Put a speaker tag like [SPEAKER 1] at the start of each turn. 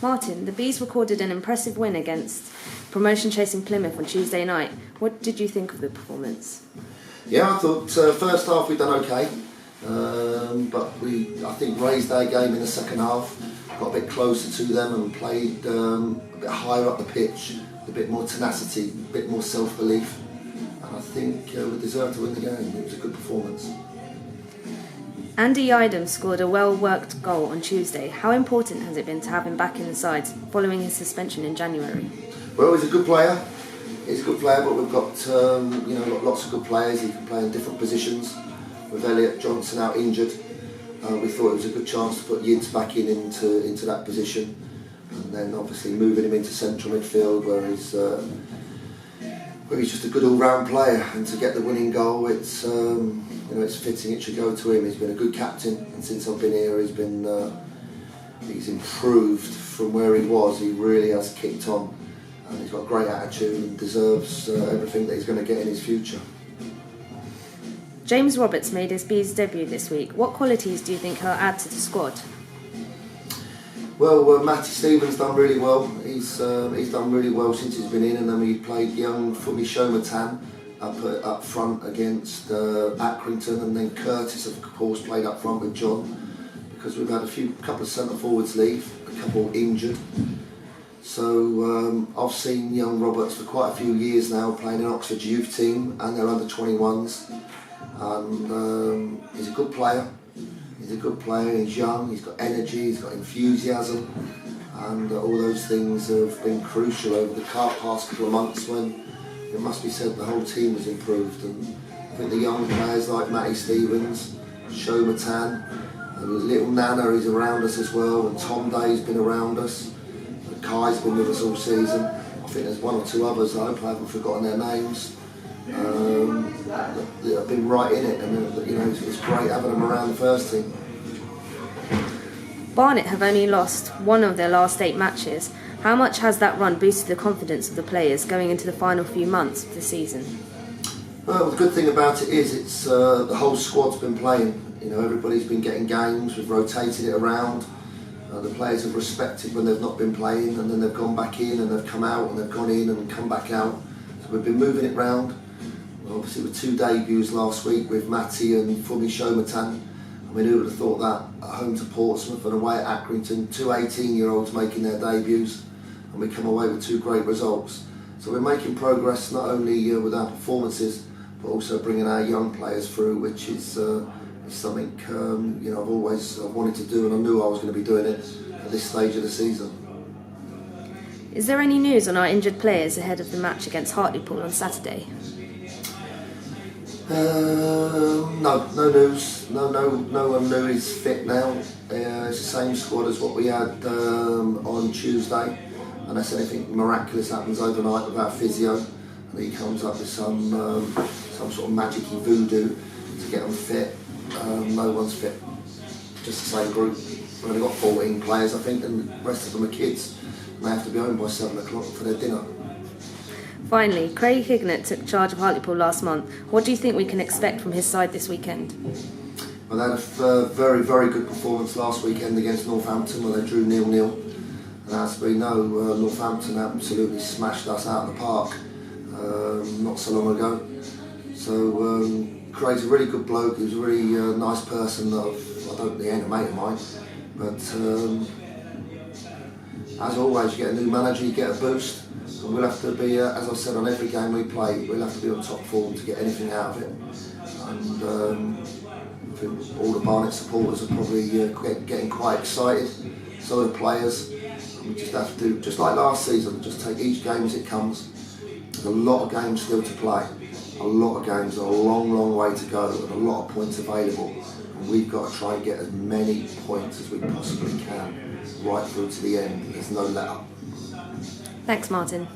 [SPEAKER 1] Martin, the Bees recorded an impressive win against promotion-chasing Plymouth on Tuesday night. What did you think of the performance?
[SPEAKER 2] Yeah, I thought first half we'd done okay, but I think raised our game in the second half, got a bit closer to them and played a bit higher up the pitch, a bit more tenacity, a bit more self-belief, and I think we deserved to win the game. It was a good performance.
[SPEAKER 1] Andy Yiadom scored a well-worked goal on Tuesday. How important has it been to have him back in the side following his suspension in January?
[SPEAKER 2] Well, he's a good player. He's a good player, but we've got lots of good players. He can play in different positions. With Elliot Johnson out injured, we thought it was a good chance to put Yids back into that position, and then obviously moving him into central midfield where he's just a good all-round player, and to get the winning goal, it's fitting it should go to him. He's been a good captain, and since I've been here, he's improved from where he was. He really has kicked on, and he's got a great attitude and deserves everything that he's going to get in his future.
[SPEAKER 1] James Roberts made his Bees debut this week. What qualities do you think he'll add to the squad?
[SPEAKER 2] Well, Matty Stevens done really well. He's done really well since he's been in, and then we played young Fumi Shomatan up front against Accrington, and then Curtis, of course, played up front with John, because we've had a couple of centre forwards leave, a couple injured. So I've seen young Roberts for quite a few years now, playing in Oxford's youth team and their under-21s, and he's a good player. He's a good player, he's young, he's got energy, he's got enthusiasm, and all those things have been crucial over the past couple of months when it must be said the whole team has improved. And I think the young players like Matty Stevens, Shomatan, and little Nana is around us as well, and Tom Day's been around us, and Kai's been with us all season. I think there's one or two others, I hope I haven't forgotten their names, that have been right in it, and it's great having them around the first team.
[SPEAKER 1] Barnet have only lost one of their last 8 matches. How much has that run boosted the confidence of the players going into the final few months of the season?
[SPEAKER 2] Well, the good thing about it is it's the whole squad's been playing. Everybody's been getting games. We've rotated it around. The players have respected when they've not been playing, and then they've gone back in and they've come out, and they've gone in and come back out. So we've been moving it round. Obviously with 2 debuts last week with Matty and Fumi Shomatan. I mean, who would have thought that at home to Portsmouth and away at Accrington, 2 18-year-olds making their debuts, and we come away with 2 great results. So we're making progress not only with our performances, but also bringing our young players through, which is something I've always wanted to do, and I knew I was going to be doing it at this stage of the season.
[SPEAKER 1] Is there any news on our injured players ahead of the match against Hartlepool on Saturday?
[SPEAKER 2] No news. No one new is fit now. It's the same squad as what we had on Tuesday, unless anything miraculous happens overnight with our physio, and he comes up with some sort of magic-y voodoo to get them fit. No one's fit. Just the same group. We've only got 14 players, I think, and the rest of them are kids, and they have to be home by 7 o'clock for their dinner.
[SPEAKER 1] Finally, Craig Hignett took charge of Hartlepool last month. What do you think we can expect from his side this weekend?
[SPEAKER 2] Well, they had a very, very good performance last weekend against Northampton, where they drew 0-0. And as we know, Northampton absolutely smashed us out of the park not so long ago. So Craig's a really good bloke. He was a really nice person. I don't think he ain't a mate of mine, but as always, you get a new manager, you get a boost. And we'll have to be, as I've said on every game we play, we'll have to be on top form to get anything out of it. And I think all the Barnet supporters are probably getting quite excited, so are the players. And we just have to, just like last season, just take each game as it comes. There's a lot of games still to play, a lot of games, a long, long way to go, and a lot of points available. And we've got to try and get as many points as we possibly can, right through to the end. There's no let up.
[SPEAKER 1] Thanks, Martin.